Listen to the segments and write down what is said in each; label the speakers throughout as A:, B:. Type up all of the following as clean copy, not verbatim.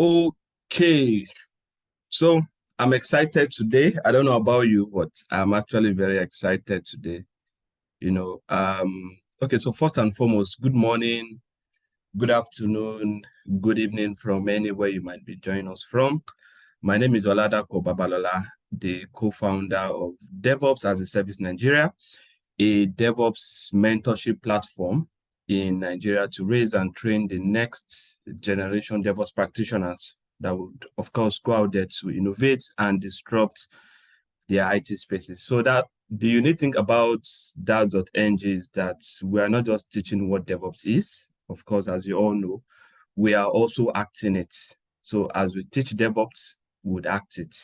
A: Okay, so I'm excited today. I don't know about you, but I'm actually very excited today. Okay, so first and foremost, good morning, good afternoon, good evening from anywhere you might be joining us from. My name is Oladapo Babalola, the co-founder of DevOps as a Service Nigeria, a DevOps mentorship platform in Nigeria to raise and train the next generation DevOps practitioners that would, of course, go out there to innovate and disrupt their IT spaces. So that the unique thing about daas.ng is that we are not just teaching what DevOps is. Of course, as you all know, we are also acting it. So as we teach DevOps, we would act it,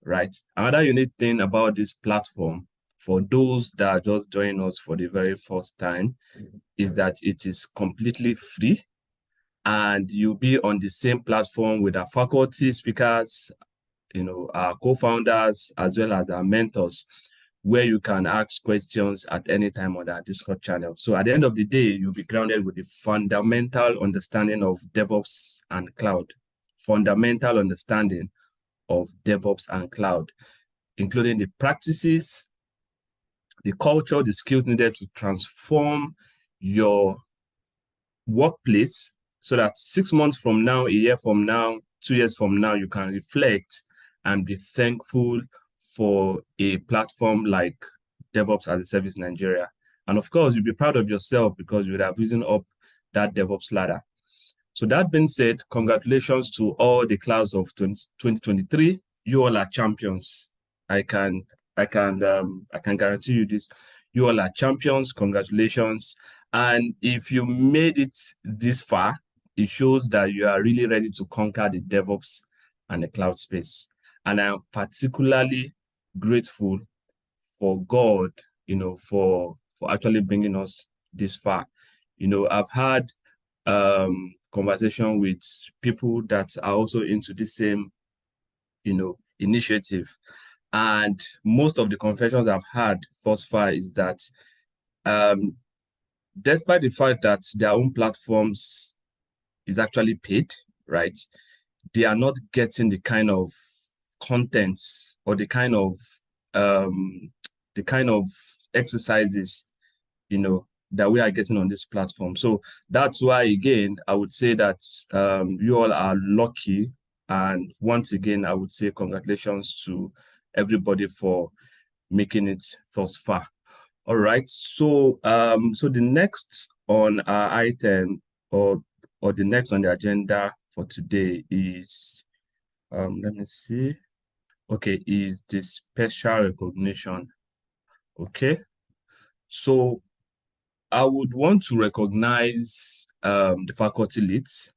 A: right? Another unique thing about this platform, for those that are just joining us for the very first time, is that it is completely free and you'll be on the same platform with our faculty, speakers, our co-founders, as well as our mentors, where you can ask questions at any time on our Discord channel. So at the end of the day, you'll be grounded with the fundamental understanding of DevOps and cloud, fundamental understanding of DevOps and cloud, including the practices, the culture, the skills needed to transform your workplace so that 6 months from now, a year from now, 2 years from now, you can reflect and be thankful for a platform like DevOps as a Service Nigeria. And of course, you'll be proud of yourself because you would have risen up that DevOps ladder. So that being said, congratulations to all the class of 2023. You all are champions. I can guarantee you this. You all are champions. Congratulations. And if you made it this far, it shows that you are really ready to conquer the DevOps and the cloud space. And I am particularly grateful for God, for actually bringing us this far. I've had conversation with people that are also into the same, initiative. And most of the confessions I've had thus far is that despite the fact that their own platforms is actually paid, right? They are not getting the kind of content or the kind of exercises, that we are getting on this platform. So that's why, again, I would say that you all are lucky. And once again, I would say congratulations to everybody for making it thus far. All right. So so the next on our item or the next on the agenda for today is let me see. Okay, is the special recognition. Okay. So I would want to recognize the faculty leads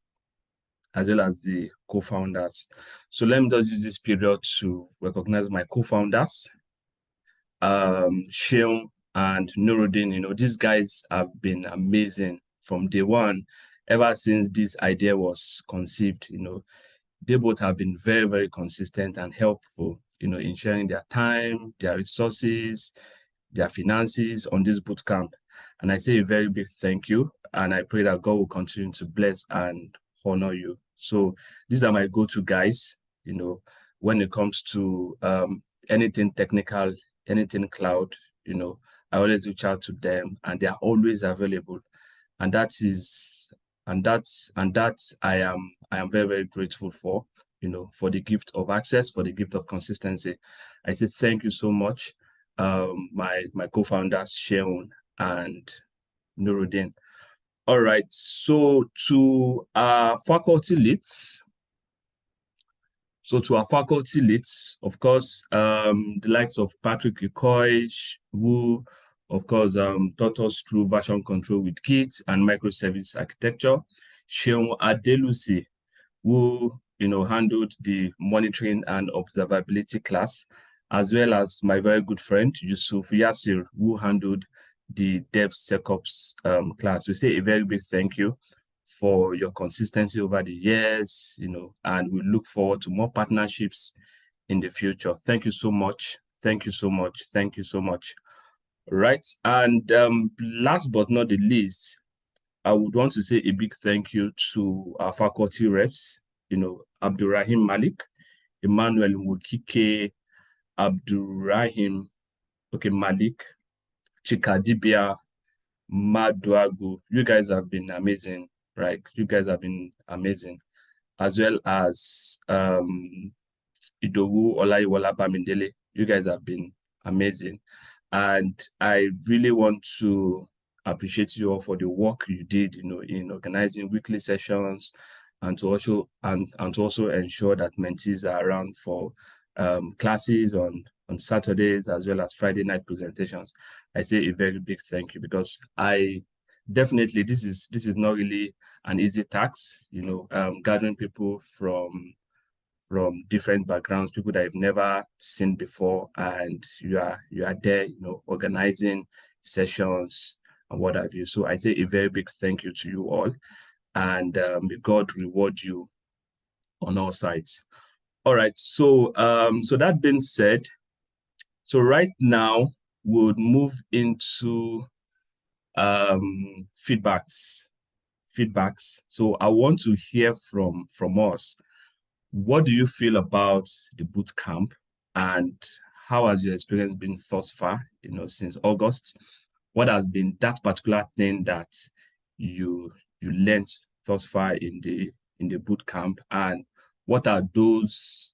A: as well as the co-founders. So let me just use this period to recognize my co-founders, Sheung and Nuruddin. These guys have been amazing from day one, ever since this idea was conceived. They both have been very, very consistent and helpful, in sharing their time, their resources, their finances on this bootcamp. And I say a very big thank you. And I pray that God will continue to bless and honor you. So these are my go-to guys, when it comes to anything technical, anything cloud, I always reach out to them and they are always available. And that I am very, very grateful for, for the gift of access, for the gift of consistency. I say thank you so much, my co-founders, Sheun and Nuruddin. All right, so to our faculty leads, of course, the likes of Patrick Ikoy, who, of course, taught us through version control with Git and microservice architecture. Sheung Adelusi, who, handled the monitoring and observability class, as well as my very good friend, Yusuf Yasir, who handled the DevSecOps class. We say a very big thank you for your consistency over the years, and we look forward to more partnerships in the future. Thank you so much. Thank you so much. Thank you so much. Right. And last but not the least, I would want to say a big thank you to our faculty reps, Abdurrahim Malik, Emmanuel Mukike, Abdurrahim, Malik, Chikadibia, Maduagu. You guys have been amazing, right? You guys have been amazing, as well as Idowu Olayiwola Bamindele. You guys have been amazing. And I really want to appreciate you all for the work you did, in organizing weekly sessions and to also ensure that mentees are around for classes on Saturdays as well as Friday night presentations. I say a very big thank you, because I definitely, this is not really an easy task, gathering people from different backgrounds, people that you've never seen before, and you are there, organizing sessions and what have you. So I say a very big thank you to you all, and may God reward you on all sides. All right, so so that being said, so right now we'll move into feedbacks. So I want to hear from us. What do you feel about the boot camp, and how has your experience been thus far, since August? What has been that particular thing that you learned thus far in the boot camp, and what are those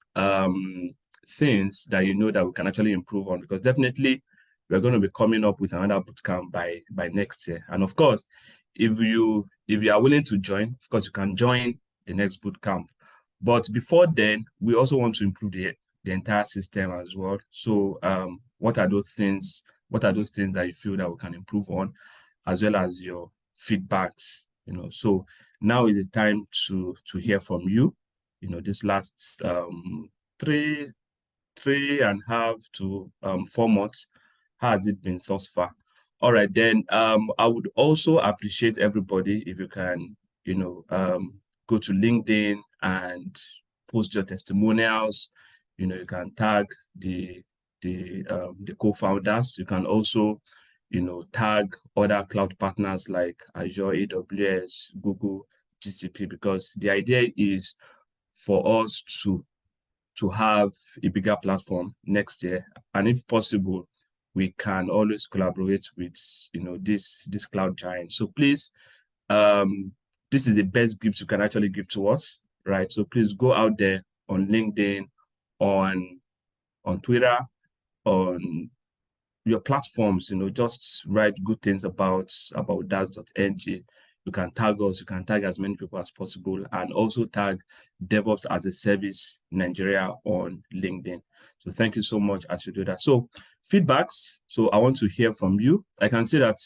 A: things that that we can actually improve on? Because definitely we're going to be coming up with another boot camp by next year. And of course, if you are willing to join, of course you can join the next boot camp. But before then, we also want to improve the entire system as well. So what are those things that you feel that we can improve on, as well as your feedbacks? So now is the time to hear from you. This last 3.5 to 4 months, how has it been thus far? All right, then I would also appreciate everybody if you can, go to LinkedIn and post your testimonials. You can tag the co-founders. You can also, tag other cloud partners like Azure, AWS, Google, GCP, because the idea is for us to have a bigger platform next year. And if possible, we can always collaborate with, this cloud giant. So please, this is the best gift you can actually give to us, right? So please go out there on LinkedIn, on Twitter, on your platforms, just write good things about daas.ng. You can tag us, you can tag as many people as possible, and also tag DevOps as a Service Nigeria on LinkedIn. So thank you so much as you do that. So feedbacks. So I want to hear from you. I can see that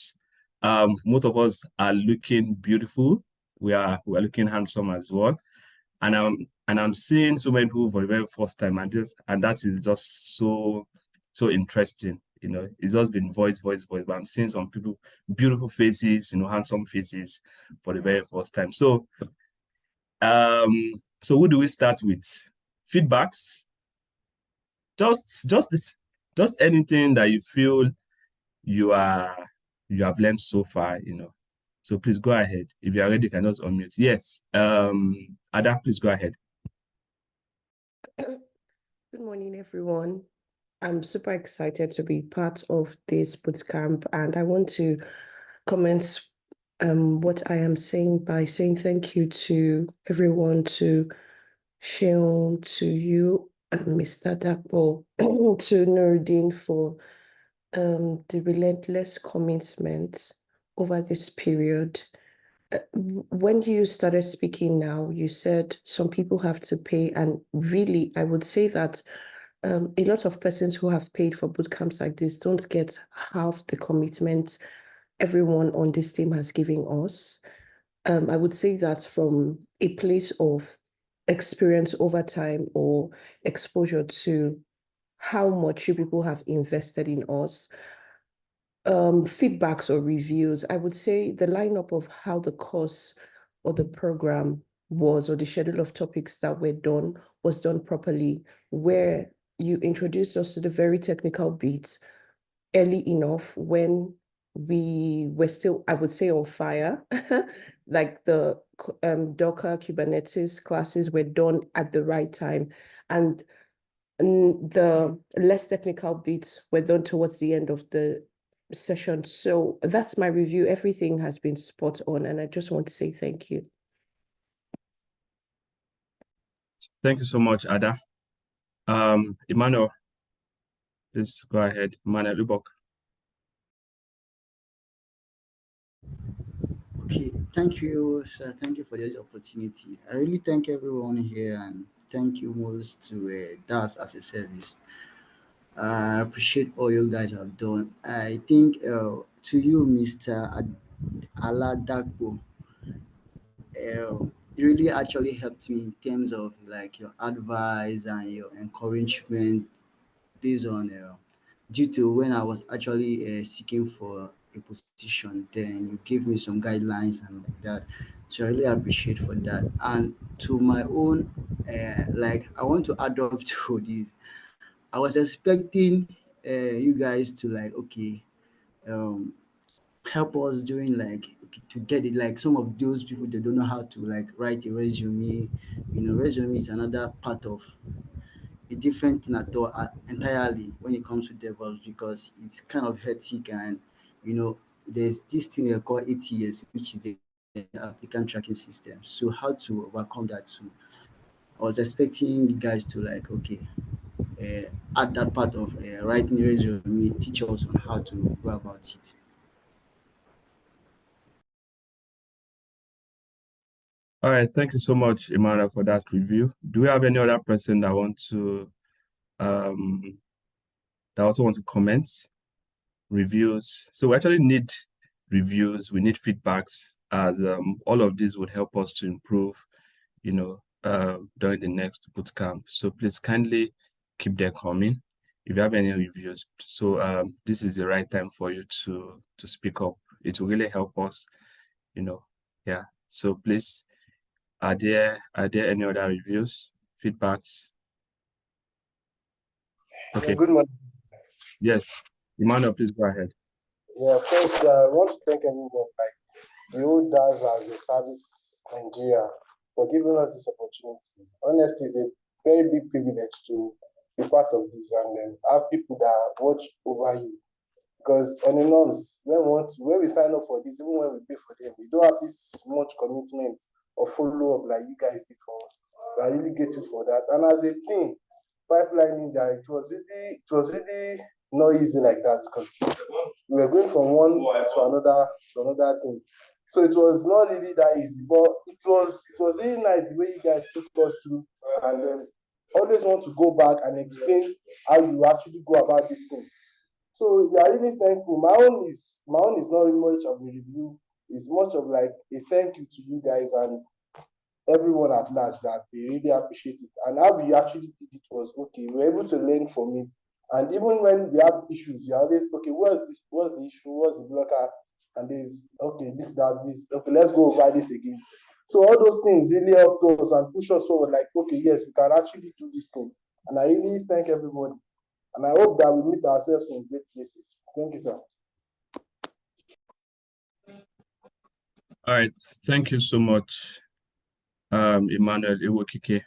A: most of us are looking beautiful. We are looking handsome as well. And I'm seeing so many people for the very first time, and that is just so interesting. It's just been voice, but I'm seeing some people, beautiful faces, handsome faces for the very first time. So so who do we start with? Feedbacks? Just anything that you feel you have learned so far, So please go ahead. If you are ready, you can just unmute. Yes. Ada, please go ahead.
B: Good morning, everyone. I'm super excited to be part of this bootcamp, and I want to comment what I am saying by saying thank you to everyone, to Sheon, to you, Mr. Dakbo, to Nuruddin for the relentless commitment over this period. When you started speaking now, you said some people have to pay, and really, I would say that a lot of persons who have paid for boot camps like this don't get half the commitment everyone on this team has given us. I would say that from a place of experience over time or exposure to how much you people have invested in us, feedbacks or reviews, I would say the lineup of how the course or the program was, or the schedule of topics that were done was done properly, where you introduced us to the very technical bits early enough when we were still, I would say, on fire. Like the Docker Kubernetes classes were done at the right time. And the less technical bits were done towards the end of the session. So that's my review. Everything has been spot on, and I just want to say thank you.
A: Thank you so much, Ada. Emmanuel, please go ahead. Emmanuel Lubok.
C: Okay, thank you, sir. Thank you for this opportunity. I really thank everyone here and thank you most to DAS as a service. I appreciate all you guys have done. I think to you, Mr. Aladakbo, it really actually helped me in terms of like your advice and your encouragement based on due to when I was actually seeking for a position, then you gave me some guidelines and like that. So I really appreciate for that. And to my own, like I want to add up to this. I was expecting you guys to like okay, um, help us doing like okay, to get it like some of those people they don't know how to like write a resume. You know, resume is another part of a different thing at all entirely when it comes to DevOps because it's kind of hectic and you know there's this thing they call ATS which is the applicant tracking system. So how to overcome that too? I was expecting you guys to like okay add that part of writing resume, teach us on how to go about it.
A: All right, thank you so much, Emmanuel, for that review. Do we have any other person that want to um that also want to comment? Reviews. So we actually need reviews, we need feedbacks, as all of these would help us to improve, during the next bootcamp. So please kindly keep them coming. If you have any reviews, so this is the right time for you to speak up. It will really help us, you know. Yeah. So please, are there any other reviews, feedbacks?
D: Yeah,
A: Okay.
D: good morning.
A: Yes. Emmanuel, please go ahead.
D: Yeah, first, I want to thank everyone, like the whole DAS as a service Nigeria, for giving us this opportunity. Honestly, it's a very big privilege to be part of this and have people that watch over you. Because on the norms, when we sign up for this, even when we pay for them, we don't have this much commitment or follow up like you guys did for us. We are really grateful for that. And as a team, pipelining that it was really not easy like that because we were going from one to another thing. So it was not really that easy, but it was really nice the way you guys took us through and always want to go back and explain how you actually go about this thing. So we are really thankful. My own is not really much of a review. It's much of like a thank you to you guys and everyone at large that we really appreciate it. And how we actually did it was okay. We were able to learn from it. And even when we have issues, you're always okay, what's the issue? What's the blocker? And this, okay, this, okay, let's go over this again. So all those things really helped us and push us forward, like, okay, yes, we can actually do this thing. And I really thank everybody. And I hope that we meet ourselves in great places. Thank you, sir.
A: All right, thank you so much, Emmanuel Iwokike.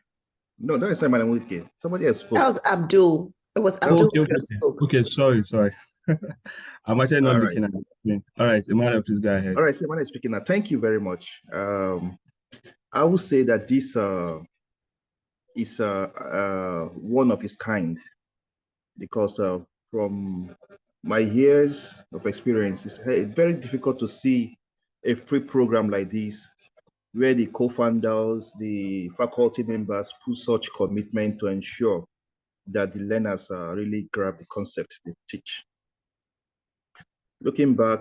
E: No, that is Simon Wike. Somebody else spoke.
B: That was Abdul. It was Abdul
A: Okay,
B: who
A: okay,
B: just
A: okay.
B: spoke.
A: Okay, sorry. I'm actually not
E: All right.
A: looking at the screen. All right, Emmanuel, please go ahead.
E: All right, Simon is speaking now. Thank you very much. I will say that this is one of its kind because from my years of experience, it's very difficult to see a free program like this where the co-founders, the faculty members put such commitment to ensure that the learners really grab the concept they teach. Looking back,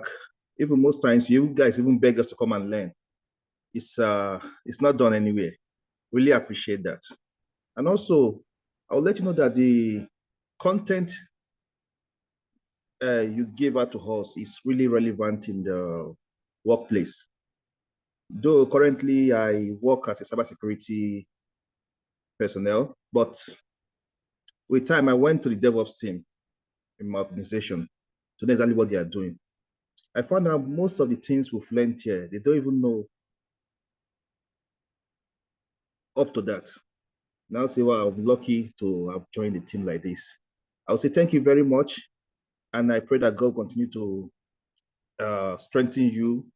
E: even most times you guys even beg us to come and learn. It's not done anywhere. Really appreciate that. And also, I'll let you know that the content you give out to us is really relevant in the workplace. Though currently I work as a cybersecurity personnel, but with time I went to the DevOps team in my organization to know exactly what they are doing. I found out most of the things we've learned here, they don't even know up to that. Now say, well, I'm lucky to have joined the team like this. I'll say thank you very much. And I pray that God continue to strengthen you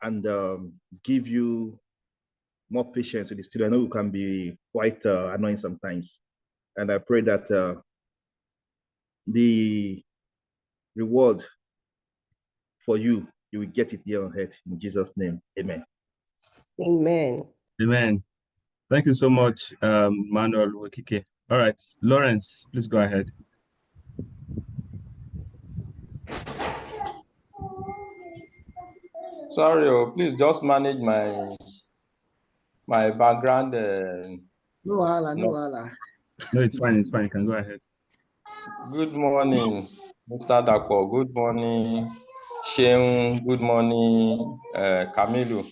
E: and give you more patience with the student. I know you can be quite annoying sometimes. And I pray that the reward for you, you will get it here on earth. In Jesus' name, amen.
B: Amen.
A: Amen. Thank you so much, Manuel Wekike. All right, Lawrence, please go ahead.
F: Sorry, please just manage my background.
C: No wahala, no wahala.
A: No, it's fine. It's fine. You can go ahead.
F: Good morning, Mr. Dapo. Good morning, Sheung. Good morning, Camilo.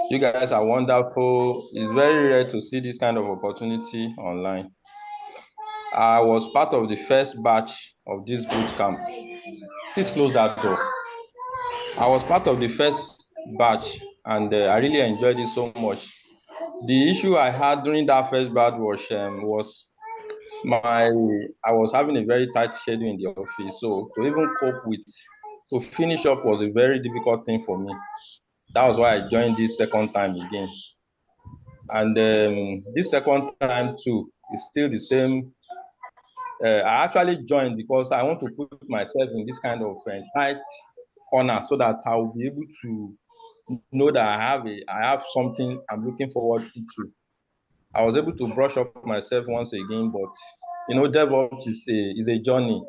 F: You guys are wonderful. It's very rare to see this kind of opportunity online. I was part of the first batch of this boot camp. Please close that door. I was part of the first batch, and I really enjoyed it so much. The issue I had during that first batch was I was having a very tight schedule in the office, so to even cope with, to finish up was a very difficult thing for me. That was why I joined this second time again. And this second time too is still the same. I actually joined because I want to put myself in this kind of tight corner so that I will be able to know that I have something I'm looking forward to. I was able to brush up myself once again, but DevOps is a journey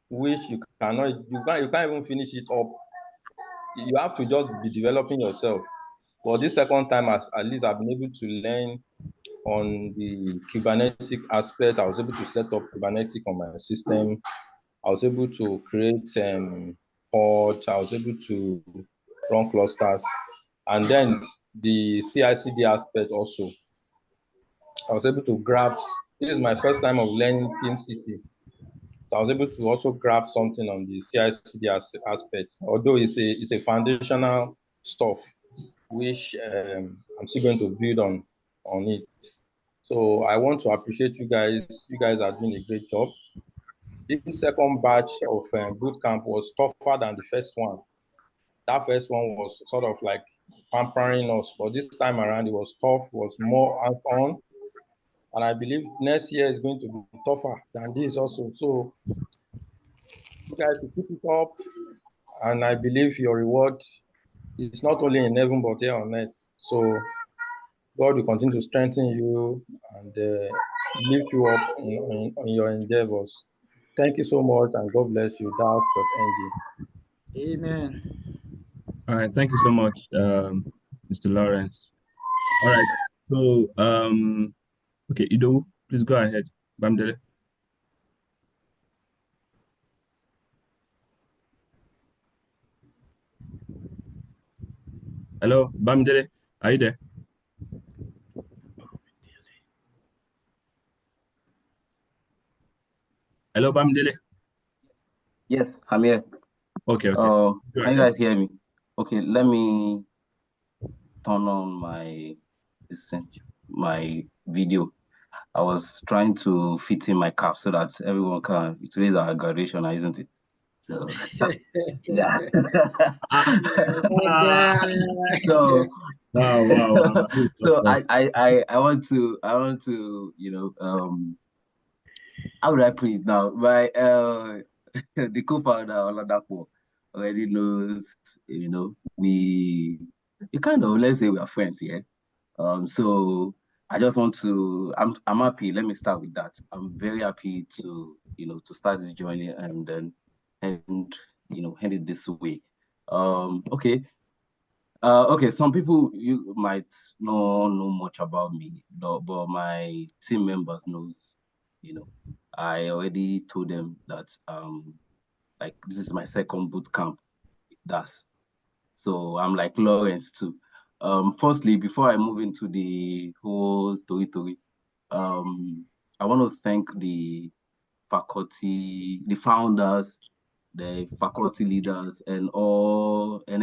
F: which you can't even finish it up. You have to just be developing yourself. But this second time, at least I've been able to learn on the Kubernetes aspect. I was able to set up Kubernetes on my system. I was able to create pods. I was able to run clusters. And then the CI/CD aspect also. I was able to grab, this is my first time of learning Team City. So I was able to also grab something on the CI/CD aspect, although it's a foundational stuff, which I'm still going to build on it. So I want to appreciate you guys. You guys are doing a great job. This second batch of boot camp was tougher than the first one. That first one was sort of like pampering us, but this time around it was tough, was more hands-on. And I believe next year is going to be tougher than this also. So you guys to keep it up. And I believe your reward is not only in heaven, but here on earth. So God will continue to strengthen you and lift you up in your endeavors. Thank you so much, and God bless you. daas.ng.
C: Amen.
A: All right. Thank you so much, Mr. Lawrence. All right. So, okay, Ido, please go ahead. Bamdele. Hello, Bamdele. Are you there? Hello, Bamdele.
G: Yes, I'm here.
A: Okay.
G: Can you
A: ahead.
G: guys hear me? Okay, let me turn on my video. I was trying to fit in my cap so that everyone can. Today's our graduation, isn't it? So yeah. So
A: Wow.
G: so I want to how would I put it now? My the co-founder Oladapo already knows, we kind of, let's say we are friends here. So I just want to, I'm happy. Let me start with that. I'm very happy to, to start this journey and then end it this way. Okay. Okay, some people you might not know much about me, but my team members knows, I already told them that like this is my second boot camp with DAS. So I'm like Lawrence too. Firstly, before I move into the whole Tori, I want to thank the faculty, the founders, the faculty leaders, and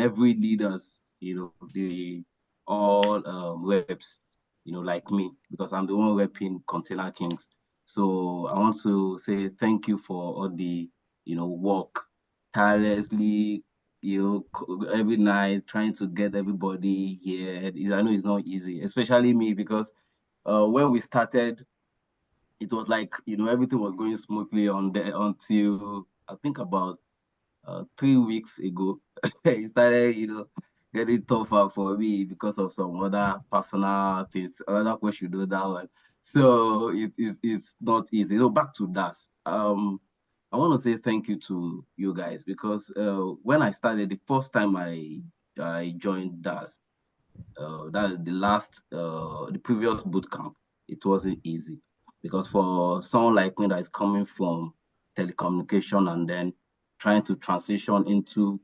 G: every leaders, the all reps, like me, because I'm the one repping Container Kings. So I want to say thank you for all the, work tirelessly, every night trying to get everybody here. I know it's not easy, especially me, because when we started, it was like, everything was going smoothly on there until I think about 3 weeks ago. It started, getting tougher for me because of some other personal things. Another question, that one. So it's not easy. So back to DAS. I want to say thank you to you guys, because when I started, the first time I joined DAS, that is the previous boot camp. It wasn't easy, because for someone like me that is coming from telecommunication and then trying to transition into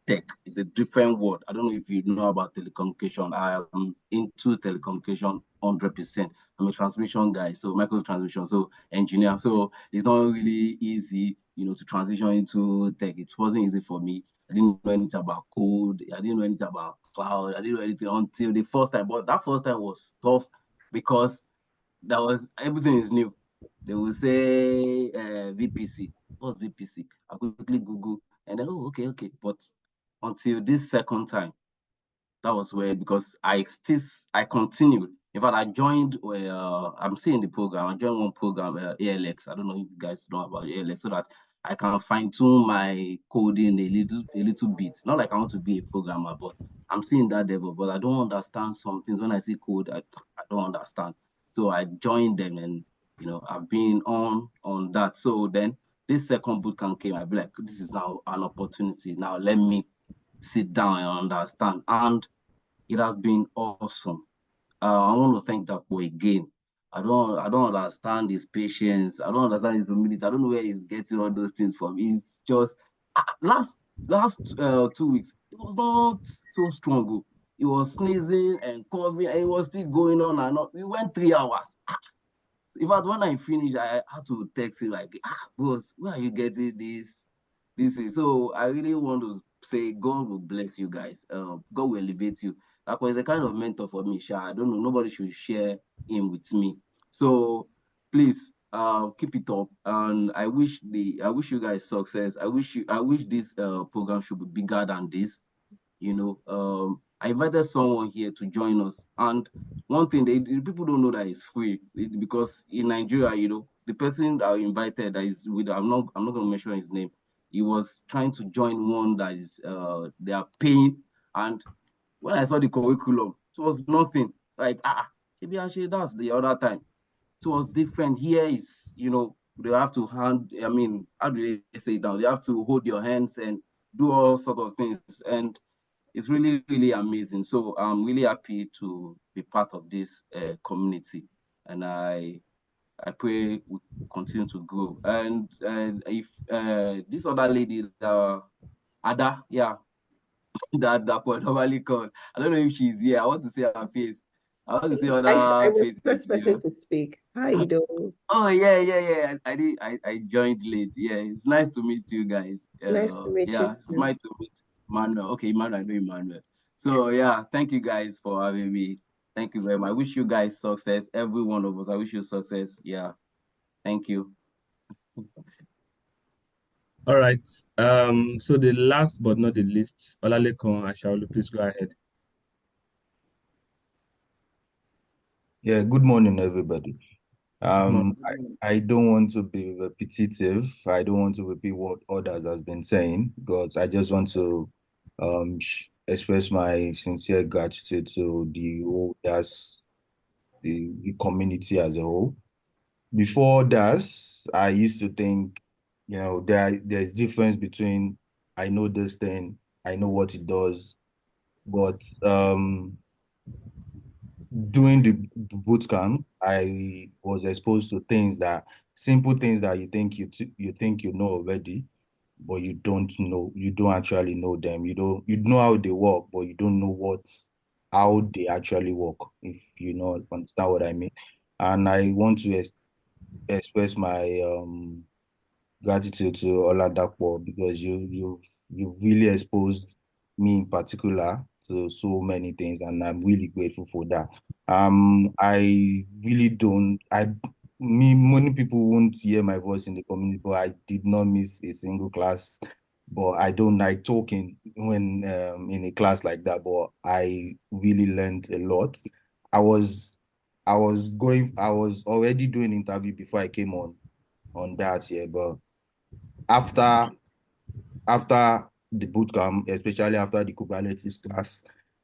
G: tech is a different world. I don't know if you know about telecommunication. I am into telecommunication 100%. I'm a transmission guy, so micro transmission, so engineer. So it's not really easy, to transition into tech. It wasn't easy for me. I didn't know anything about code. I didn't know anything about cloud. I didn't know anything until the first time. But that first time was tough, because everything is new. They will say VPC. What's VPC? I quickly Google, and then, oh, okay. But until this second time, that was where, because I continued. In fact, I joined. I'm seeing the program. I joined one program, ALX. I don't know if you guys know about ALX, so that I can fine tune my coding a little bit. Not like I want to be a programmer, but I'm seeing that level. But I don't understand some things. When I see code, I don't understand. So I joined them, and I've been on that. So then this second bootcamp came. I be like, this is now an opportunity. Now let me sit down and understand. And it has been awesome. I want to thank that boy again. I don't understand his patience. I don't understand his humility. I don't know where he's getting all those things from. He's just last 2 weeks, it was not so strong. Oh. He was sneezing and coughing, and it was still going on and on. We went 3 hours. In fact, when I finished, I had to text him like, boss, where are you getting this? This is so. I really want to say God will bless you guys. God will elevate you. That was a kind of mentor for me. Sha. I don't know. Nobody should share him with me. So please, keep it up. And I wish you guys success. I wish this program should be bigger than this. I invited someone here to join us. And one thing, the people don't know that it's free, because in Nigeria, the person that I invited that is with, I'm not going to mention his name. He was trying to join one that is, they are paying. And when I saw the curriculum, it was nothing. Like, maybe actually that's the other time. It was different. Here is, they have to how do they say it now? They have to hold your hands and do all sort of things. And it's really, really amazing. So I'm really happy to be part of this community, and I pray we continue to grow. And if this other lady, Ada, yeah, that was normally called. I don't know if she's here. I want to see her face. I want to see
B: I
G: other
B: was the
G: faces.
B: first person to speak. How you doing?
G: Oh yeah. I joined late. Yeah, it's nice to meet you guys.
B: Nice to meet you
G: Yeah, it's
B: too.
G: nice to meet Emmanuel. Okay, Emmanuel, I know Emmanuel. So yeah, thank you guys for having me. Thank you very much. I wish you guys success. Every one of us. I wish you success. Yeah. Thank you.
A: All right. So the last but not the least, Olalekan Ashaolu, please go ahead.
E: Yeah, good morning, everybody. I don't want to be repetitive. I don't want to repeat what others have been saying, but I just want to express my sincere gratitude to the whole that's the community as a whole. Before that, I used to think, there's difference between I know this thing, I know what it does, but during the boot camp, I was exposed to simple things that you think you know already, but you don't know. You don't actually know them. You know how they work, but you don't know how they actually work. If you know understand what I mean. And I want to express my
H: gratitude to Oladapo because you really exposed me in particular to so many things, and I'm really grateful for that. I really don't. Many people won't hear my voice in the community, but I did not miss a single class. But I don't like talking when in a class like that. But I really learned a lot. I was I was already doing interview before I came on that, yeah. But after after the boot camp, especially after the Kubernetes class,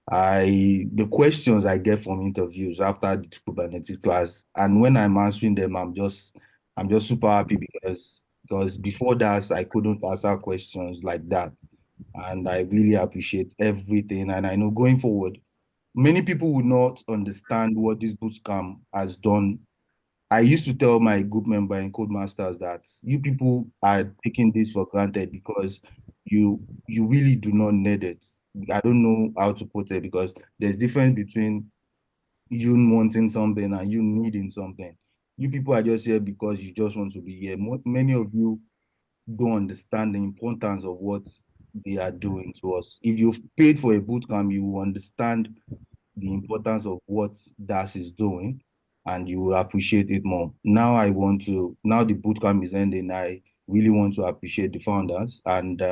H: the questions I get from interviews after the Kubernetes class, and when I'm answering them, I'm just super happy because before that I couldn't answer questions like that. And I really appreciate everything. And I know going forward, many people would not understand what this boot camp has done. I used to tell my group member in Codemasters that you people are taking this for granted because you really do not need it. I don't know how to put it because there's difference between you wanting something and you needing something. You people are just here because you just want to be here. Many of you don't understand the importance of what they are doing to us. If you've paid for a boot camp, you will understand the importance of what DAS is doing and you will appreciate it more. Now the bootcamp is ending, I really want to appreciate the founders. And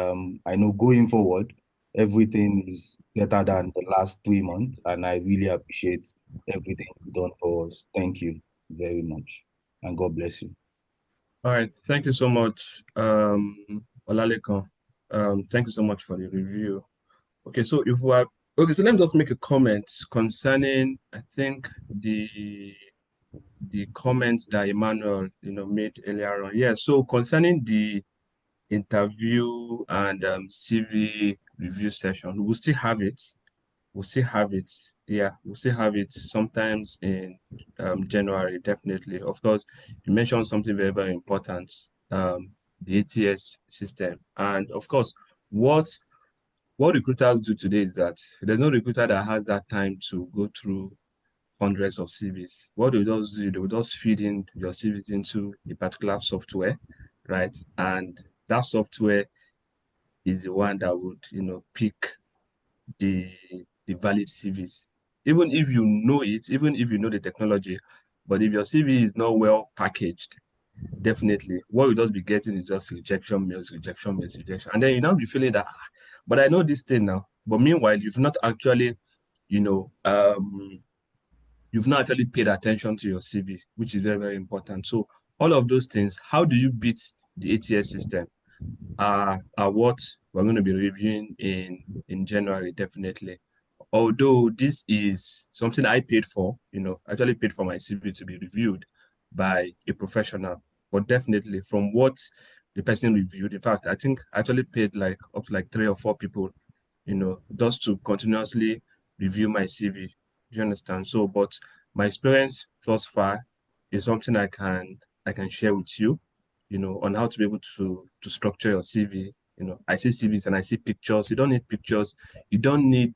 H: I know going forward, everything is better than the last 3 months. And I really appreciate everything you've done for us. Thank you very much. And God bless you.
A: All right, thank you so much, Olalekan. Thank you so much for the review. Okay, so so let me just make a comment concerning, I think the comments that Emmanuel, made earlier on. Yeah, so concerning the interview and CV review session, we'll still have it. We'll still have it. Yeah, we'll still have it sometimes in January, definitely. Of course, you mentioned something very, very important, the ATS system. And of course, what recruiters do today is that there's no recruiter that has that time to go through hundreds of CVs. What they just do, they will just feed in your CVs into a particular software, right? And that software is the one that would, pick the valid CVs. Even if you know it, even if you know the technology, but if your CV is not well packaged, definitely what you'll just be getting is just rejection mails, rejection mails, rejection. And then you now be feeling that, but I know this thing now. But meanwhile, you've not actually, you know, you've not actually paid attention to your CV, which is very, very important. So all of those things, how do you beat the ATS system? Are what we're going to be reviewing in January, definitely. Although this is something I paid for, actually paid for my CV to be reviewed by a professional. But definitely from what the person reviewed, in fact, I think I actually paid like up to like 3 or 4 people, just to continuously review my CV. You understand? So, but my experience thus far is something I can share with you, on how to be able to structure your CV. I see CVs and I see pictures. You don't need pictures. You don't need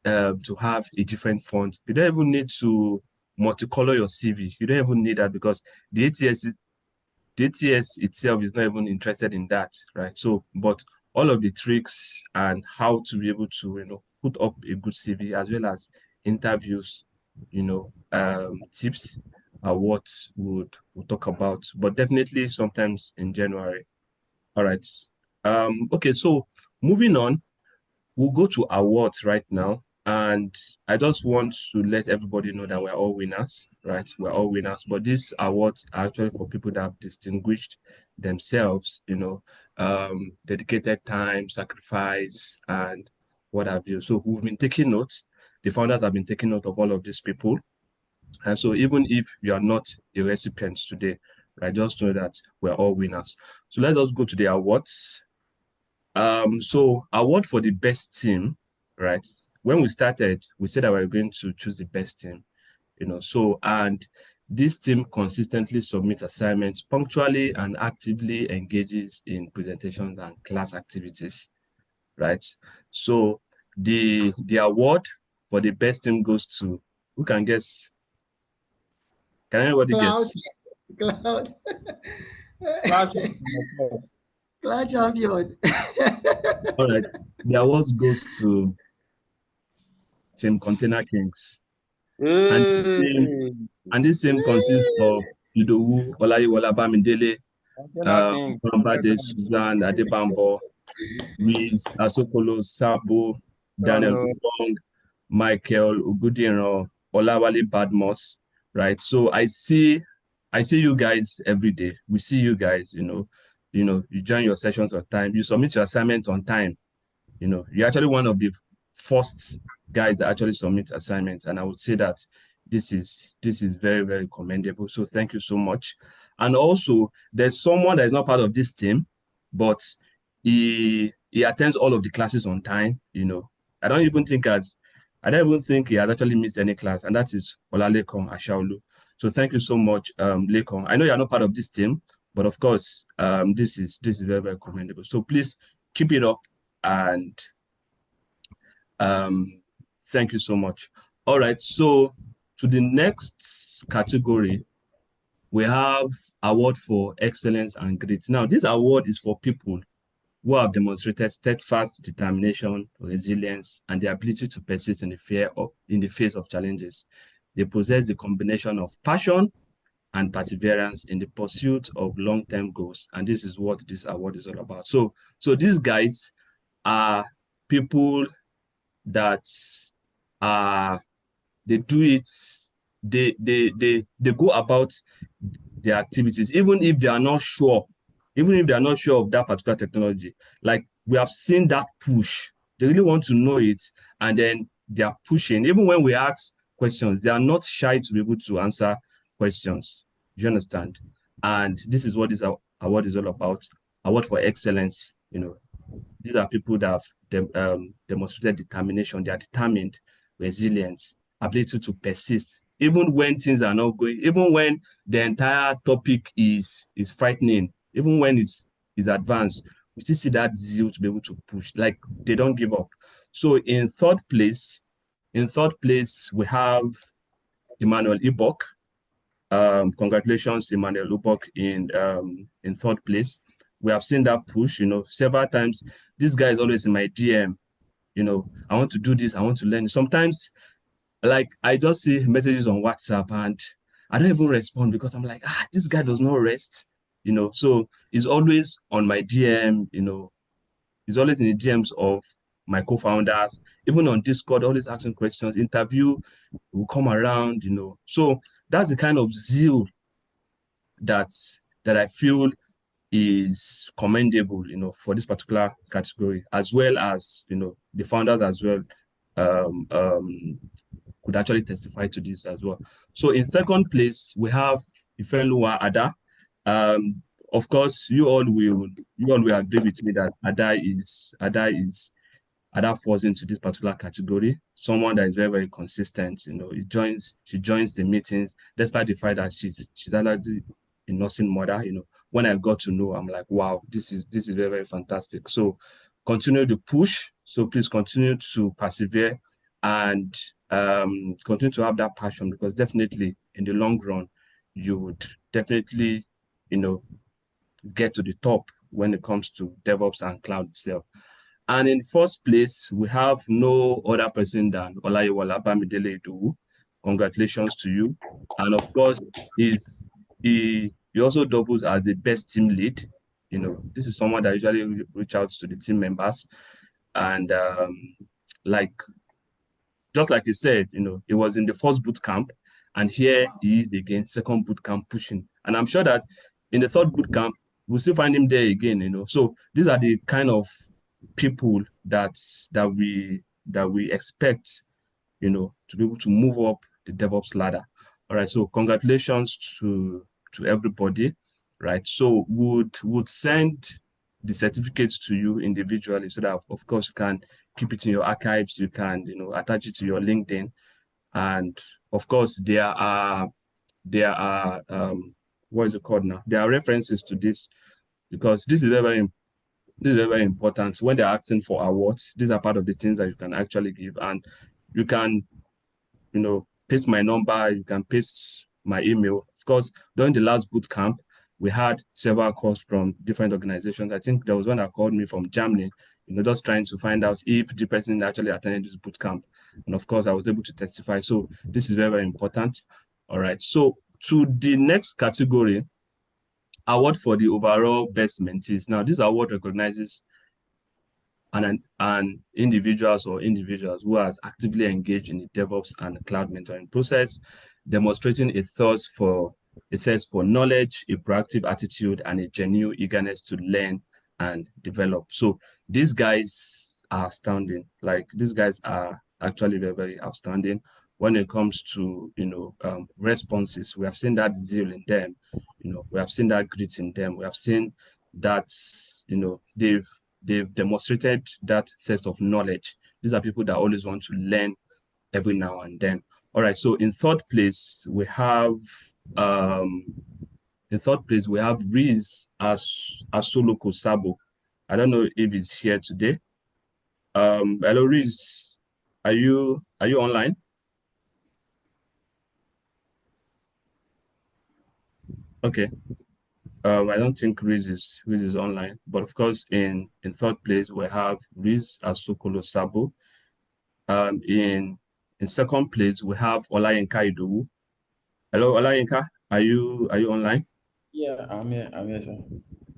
A: to have a different font. You don't even need to multicolor your CV. You don't even need that because the ATS itself is not even interested in that, right? So, but all of the tricks and how to be able to, put up a good CV as well as interviews, tips are what we'll talk about, but definitely sometimes in January. All right. Okay, so moving on, we'll go to awards right now. And I just want to let everybody know that we're all winners, right? We're all winners. But these awards are actually for people that have distinguished themselves, dedicated time, sacrifice, and what have you. So we've been taking notes. The founders have been taking note of all of these people. And so even if you are not a recipient today, right, just know that we're all winners. So let us go to the awards. So award for the best team, right? When we started, we said that we were going to choose the best team, and this team consistently submits assignments punctually and actively engages in presentations and class activities, right? So the award for the best team goes to, who can guess? Can anybody
C: Cloud.
A: guess?
C: Cloud.
F: Clash of my
C: Clash champion.
A: All right. The award goes to Team Container Kings. And this team,
F: Hey,
A: and this team consists of Idowu, Olayiwola Bamidele,
F: Antenna King.
A: Bambade, Suzanne Adebambo, Reese Asokolo, Sabo,
F: Don't
A: Daniel
F: know.
A: Ubong, Michael Ugudiran, Olawale Badmos, right? So I see you guys every day. We see you guys, you join your sessions on time, you submit your assignment on time. You're actually one of the first guys that actually submit assignments, and I would say that this is very, very commendable. So thank you so much. And also, there's someone that is not part of this team, but he attends all of the classes on time. I don't even think he has actually missed any class, and that is Olalekan Ashaolu. So thank you so much, Lekon. I know you're not part of this team, but of course, this is very, very commendable. So please keep it up, and thank you so much. All right, so to the next category, we have award for excellence and grit. Now, this award is for people who have demonstrated steadfast determination, resilience, and the ability to persist in the face of challenges. They possess the combination of passion and perseverance in the pursuit of long-term goals, and this is what this award is all about. So these guys are people that they do it, they go about their activities, even if they are not sure of that particular technology. Like, we have seen that push. They really want to know it, and then they are pushing. Even when we ask questions, they are not shy to be able to answer questions. Do you understand? And this is what this award is all about. Award for excellence. These are people that have demonstrated determination. They are determined, resilience, ability to persist, even when things are not going, even when the entire topic is frightening, even when it's advanced, we still see that zeal to be able to push. Like, they don't give up. So in third place, we have Emmanuel Ibok. Congratulations, Emmanuel Lubok, in third place. We have seen that push, several times. This guy is always in my DM. I want to do this, I want to learn. Sometimes, like, I just see messages on WhatsApp and I don't even respond because I'm like, this guy does not rest. So he's always on my DM. He's always in the DMs of my co-founders, even on Discord, always asking questions. Interview will come around. So that's the kind of zeal that I feel is commendable, for this particular category, as well as, the founders as well could actually testify to this as well. So in second place, we have Ifenluwa Ada. Of course, you all will agree with me that Ada falls into this particular category. Someone that is very, very consistent. She joins the meetings, despite the fact that she's actually a nursing mother. When I got to know, I'm like, wow, this is very, very fantastic. So continue to push. So please continue to persevere and continue to have that passion, because definitely in the long run, you would definitely, get to the top when it comes to DevOps and cloud itself. And in first place, we have no other person than Olayiwola Bamidele Idowu. Congratulations to you. And of course, he also doubles as the best team lead. This is someone that usually reach out to the team members. And like, just like you said, it was in the first boot camp, and here he is again, second boot camp pushing. And I'm sure that in the third boot camp, we'll still find him there again. So these are the kind of people that we expect, to be able to move up the DevOps ladder. All right. So congratulations to everybody. Right. So would send the certificates to you individually, so that of course you can keep it in your archives. You can, attach it to your LinkedIn, and of course there are what is it called now? There are references to this, because this is very very important. When they're asking for awards, these are part of the things that you can actually give, and you can, paste my number, you can paste my email. Of course, during the last boot camp, we had several calls from different organizations. I think there was one that called me from Germany, just trying to find out if the person actually attended this boot camp. And of course, I was able to testify. So this is very, very important. All right. So to the next category, award for the overall best mentees. Now, this award recognizes an individuals who has actively engaged in the DevOps and cloud mentoring process, demonstrating a thirst for knowledge, a proactive attitude, and a genuine eagerness to learn and develop. So these guys are astounding. Like, these guys are actually very, very outstanding when it comes to responses. We have seen that zeal in them. We have seen that grit in them. We have seen that they've demonstrated that thirst of knowledge. These are people that always want to learn every now and then. All right, so in third place, we have Riz Asoloko Sabo. I don't know if he's here today. Hello, Riz. Are you online? Okay. I don't think Riz is online, but of course, in third place we have Riz Asokolo Sabo. In second place we have Olayinka Idowu. Hello, Olayinka. Are you online?
I: Yeah, I'm here, sir.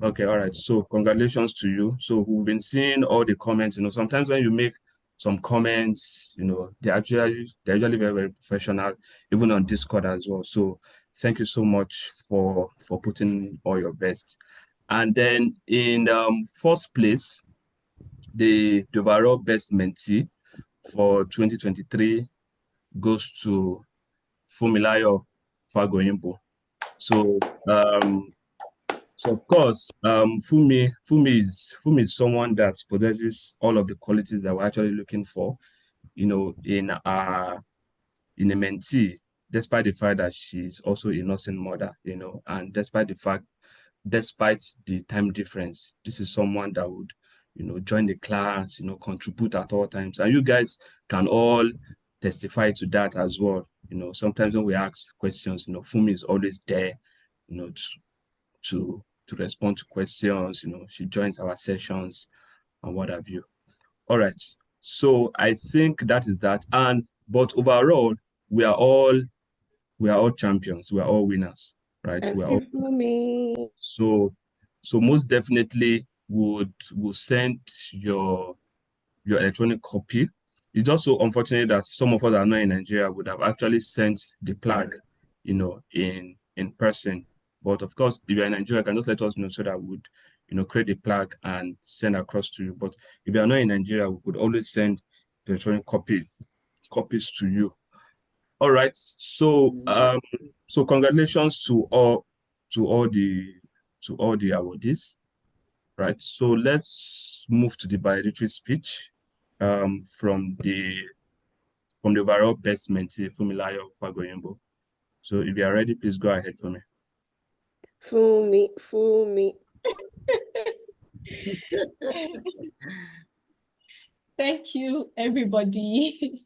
A: Okay, all right. So congratulations to you. So we've been seeing all the comments. Sometimes when you make some comments, they're usually very, very professional, even on Discord as well. So thank you so much for putting all your best. And then in first place, the overall best mentee for 2023 goes to Fumilayo Fagoyimbo. So of course, Fumi is someone that possesses all of the qualities that we're actually looking for, in a mentee, despite the fact that she's also a nursing mother, and despite the time difference, this is someone that would, join the class, contribute at all times. And you guys can all testify to that as well. Sometimes when we ask questions, Fumi is always there, to respond to questions. She joins our sessions and what have you. All right. So I think that is that. But overall, we are all champions. We are all winners, right? We are all winners. So most definitely would send your electronic copy. It's just so unfortunate that some of us that are not in Nigeria would have actually sent the plug, in person. But of course, if you're in Nigeria, you can just let us know so that we would, create the plug and send across to you. But if you're not in Nigeria, we could always send the electronic copies to you. All right. So so congratulations to all the awardees. Right. So let's move to the valedictory speech from the overall best mentee, Fumilayo Fagoyimbo. So if you are ready, please go ahead for me.
B: Fumi.
J: Thank you, everybody.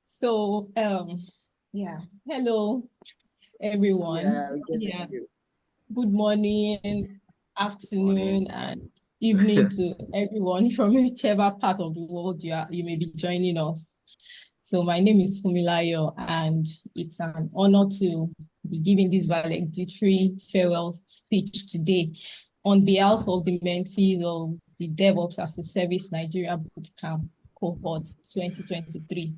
J: So, yeah, hello, everyone.
C: Yeah.
J: Good morning, afternoon, and evening to everyone from whichever part of the world you may be joining us. So my name is Fumilayo, and it's an honor to be giving this valedictory farewell speech today on behalf of the mentees of the DevOps as a Service Nigeria Bootcamp Cohort 2023.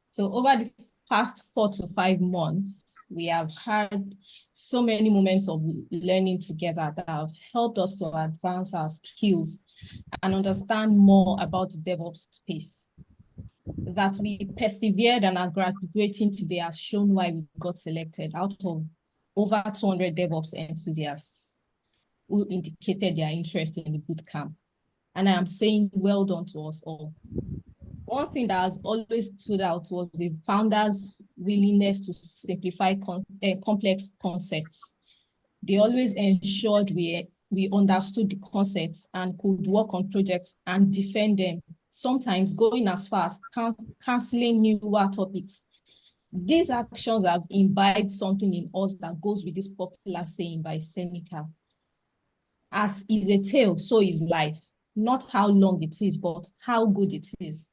J: So over the past 4 to 5 months, we have had so many moments of learning together that have helped us to advance our skills and understand more about the DevOps space. That we persevered and are graduating today has shown why we got selected out of over 200 DevOps enthusiasts who indicated their interest in the bootcamp. And I am saying well done to us all. One thing that has always stood out was the founders' willingness to simplify complex concepts. They always ensured we understood the concepts and could work on projects and defend them, sometimes going as far as canceling newer topics These actions have imbibed something in us that goes with this popular saying by Seneca. As is a tale, so is life. Not how long it is, but how good it is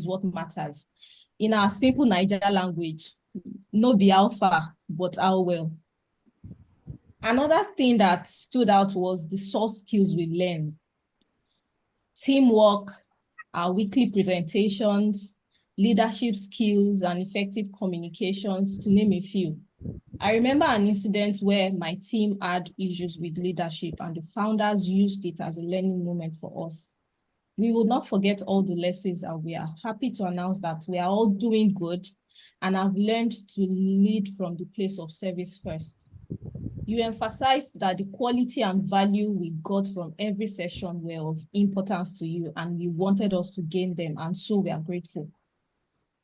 J: what matters. In our simple Nigeria language, no be how far, but how well. Another thing that stood out was the soft skills we learned. Teamwork, our weekly presentations, leadership skills, and effective communications, to name a few. I remember an incident where my team had issues with leadership and the founders used it as a learning moment for us. We will not forget all the lessons, and we are happy to announce that we are all doing good and have learned to lead from the place of service first. You emphasized that the quality and value we got from every session were of importance to you, and you wanted us to gain them, and so we are grateful.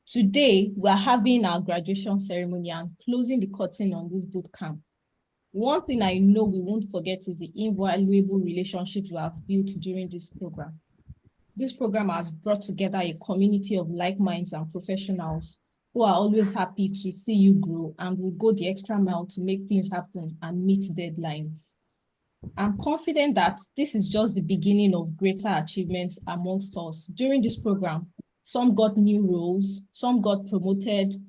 J: Today, we are having our graduation ceremony and closing the curtain on this boot camp. One thing I know we won't forget is the invaluable relationships we have built during this program. This program has brought together a community of like minds and professionals who are always happy to see you grow and will go the extra mile to make things happen and meet deadlines. I'm confident that this is just the beginning of greater achievements amongst us. During this program, some got new roles, some got promoted,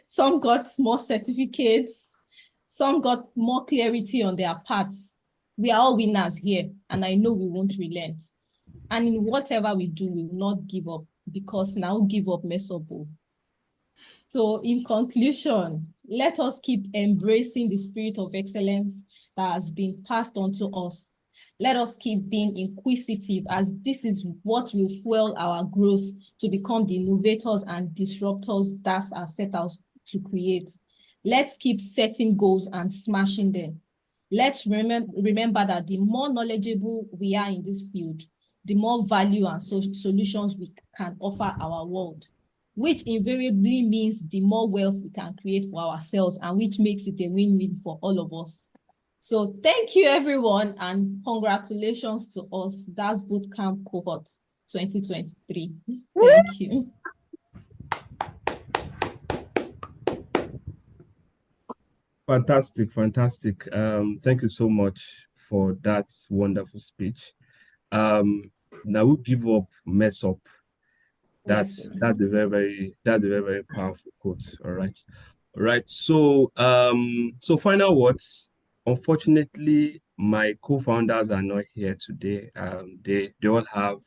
J: some got more certificates, some got more clarity on their paths. We are all winners here, and I know we won't relent. And in whatever we do, we will not give up, because now give up mess up. So in conclusion, let us keep embracing the spirit of excellence that has been passed on to us. Let us keep being inquisitive, as this is what will fuel our growth to become the innovators and disruptors that are set out to create. Let's keep setting goals and smashing them. Let's remember that the more knowledgeable we are in this field, the more value and solutions we can offer our world, which invariably means the more wealth we can create for ourselves, and which makes it a win-win for all of us. So thank you, everyone, and congratulations to us. That's Bootcamp Cohort 2023. Thank you.
A: Fantastic, fantastic. Thank you so much for that wonderful speech. Now we give up, mess up. That's a very powerful quote. All right. So final words. Unfortunately, my co-founders are not here today. They all have,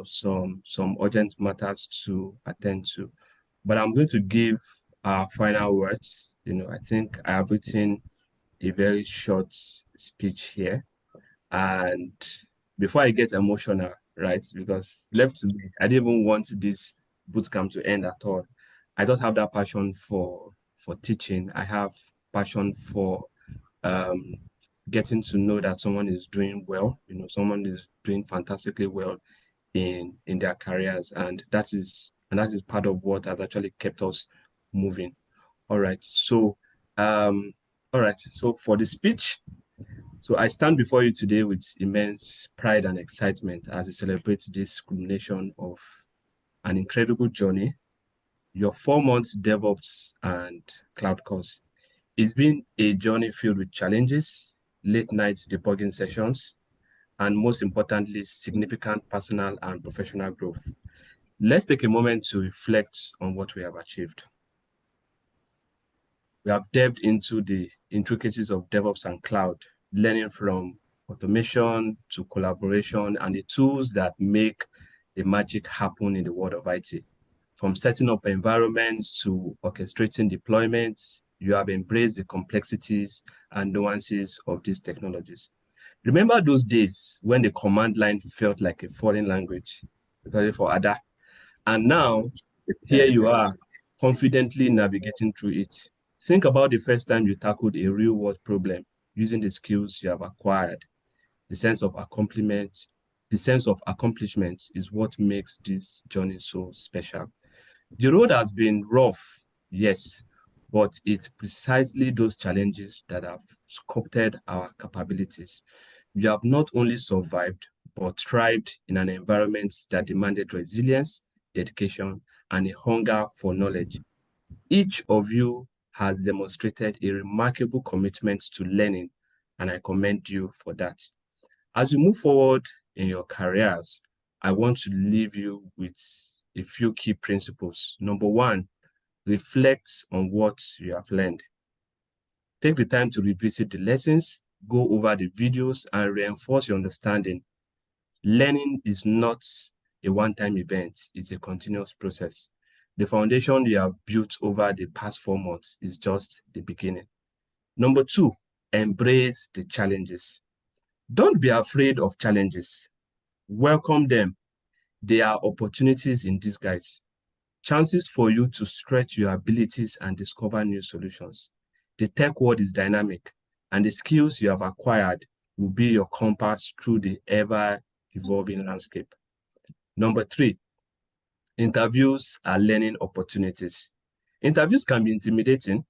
A: some urgent matters to attend to. But I'm going to give our final words. I think I have written a very short speech here. And before I get emotional, right, because left to me, I didn't even want this bootcamp to end at all. I don't have that passion for teaching. I have passion for getting to know that someone is doing well, someone is doing fantastically well in their careers, and that is part of what has actually kept us moving. All right. So for the speech, so I stand before you today with immense pride and excitement as we celebrate this culmination of an incredible journey, your 4 months DevOps and cloud course. It's been a journey filled with challenges, late night debugging sessions, and most importantly, significant personal and professional growth. Let's take a moment to reflect on what we have achieved. We have delved into the intricacies of DevOps and cloud, learning from automation to collaboration and the tools that make the magic happen in the world of IT. From setting up environments to orchestrating deployments, you have embraced the complexities and nuances of these technologies. Remember those days when the command line felt like a foreign language, especially for Ada? And now, here you are, confidently navigating through it. Think about the first time you tackled a real-world problem using the skills you have acquired. The sense of accomplishment is what makes this journey so special. The road has been rough, yes, but it's precisely those challenges that have sculpted our capabilities. You have not only survived, but thrived in an environment that demanded resilience, dedication, and a hunger for knowledge. Each of you has demonstrated a remarkable commitment to learning, and I commend you for that. As you move forward in your careers, I want to leave you with a few key principles. Number one, reflect on what you have learned. Take the time to revisit the lessons, go over the videos, and reinforce your understanding. Learning is not a one-time event, it's a continuous process. The foundation you have built over the past 4 months is just the beginning. Number two, embrace the challenges. Don't be afraid of challenges. Welcome them. They are opportunities in disguise, chances for you to stretch your abilities and discover new solutions. The tech world is dynamic, and the skills you have acquired will be your compass through the ever-evolving landscape. Number three, interviews are learning opportunities. Interviews can be intimidating,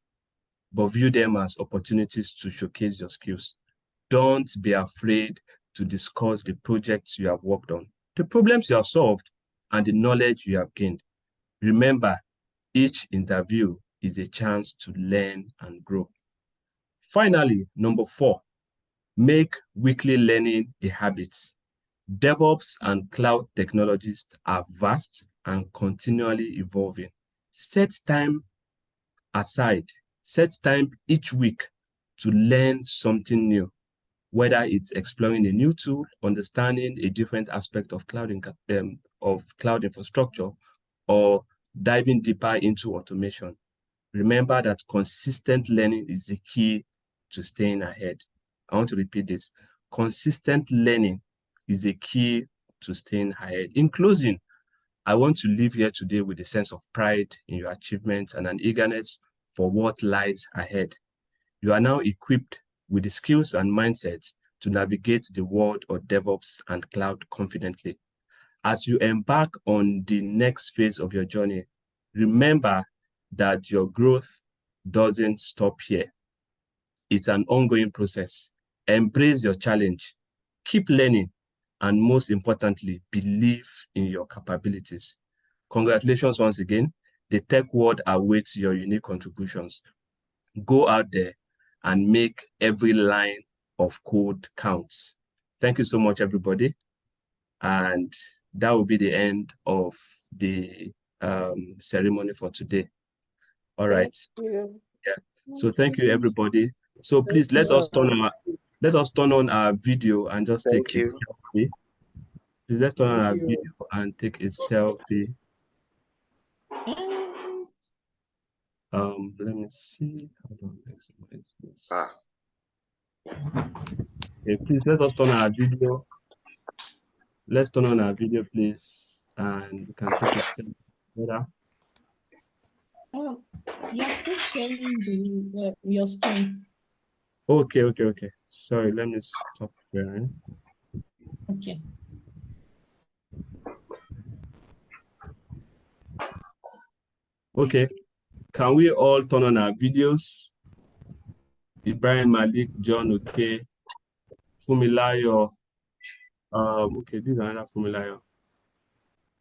A: but view them as opportunities to showcase your skills. Don't be afraid to discuss the projects you have worked on, the problems you have solved, and the knowledge you have gained. Remember, each interview is a chance to learn and grow. Finally, number four, make weekly learning a habit. DevOps and cloud technologies are vast and continually evolving. Set time aside, set time each week to learn something new, whether it's exploring a new tool, understanding a different aspect of cloud infrastructure, or diving deeper into automation. Remember that consistent learning is the key to staying ahead. I want to repeat this. Consistent learning is the key to staying ahead. In closing, I want to leave here today with a sense of pride in your achievements and an eagerness for what lies ahead. You are now equipped with the skills and mindsets to navigate the world of DevOps and cloud confidently. As you embark on the next phase of your journey, remember that your growth doesn't stop here. It's an ongoing process. Embrace your challenge, keep learning, and most importantly, believe in your capabilities. Congratulations once again. The tech world awaits your unique contributions. Go out there and make every line of code count. Thank you so much, everybody. And that will be the end of the ceremony for today. All right. Yeah. So thank you, everybody. So please let us turn on our video and just take a selfie. Please let's turn on our video and take a selfie. Let me see. How do I maximize this? Okay, please let us turn on our video. Let's turn on our video, please, and we can take a selfie together.
J: You're still sharing your screen.
A: Okay. Sorry, let me stop sharing.
J: Okay.
A: Okay, can we all turn on our videos? Ibrahim Malik, John, okay, Fumilayo. Okay, this is another Fumilayo.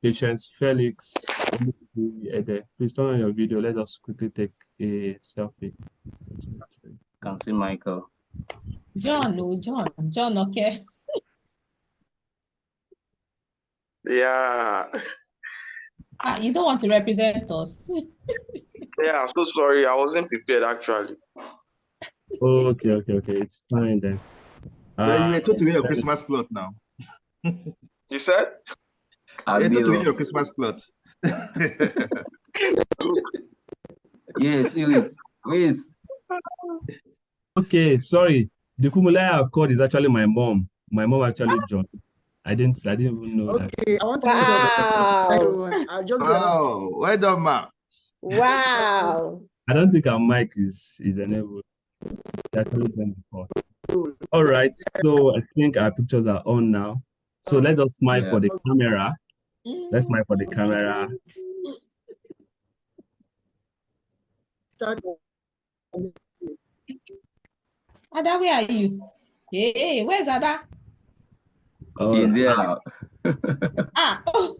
A: Patience Felix. Please turn on your video. Let us quickly take a selfie.
G: Can see Michael.
J: John, okay.
K: Yeah.
J: You don't want to represent us.
K: Yeah, I'm so sorry. I wasn't prepared actually.
A: Okay. It's fine then.
E: Well, you were told to wear your Christmas cloth now.
K: You said?
E: You were told to wear your Christmas cloth.
G: Yes.
A: Okay, sorry. The Fumulaya code is actually my mom. My mom actually joined. I didn't even know that.
C: Okay, I want to
E: Wow, well done, ma.
B: Wow.
A: I don't think our mic is enabled. All right, so I think our pictures are on now. So let us smile for the camera. Let's smile for the camera.
J: Ada, where are you? Hey, where's Ada?
G: He's here.
J: Oh.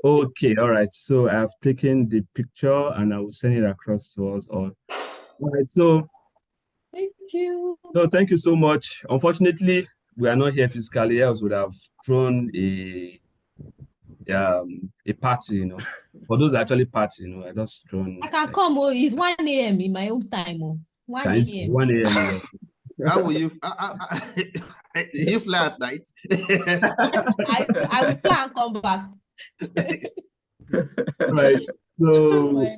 A: Okay, all right. So I've taken the picture and I will send it across to us all. All right, so
J: Thank you.
A: no, thank you so much. Unfortunately, we are not here physically, else would have thrown a party, For those that actually party, I just thrown
J: I can come. Oh, it's 1 a.m. in my own time. Oh, 1
A: it's
J: a.m.
A: 1 a.m. here.
E: How will you? You fly at night?
J: I will fly and come back.
A: Right. So
J: Bye.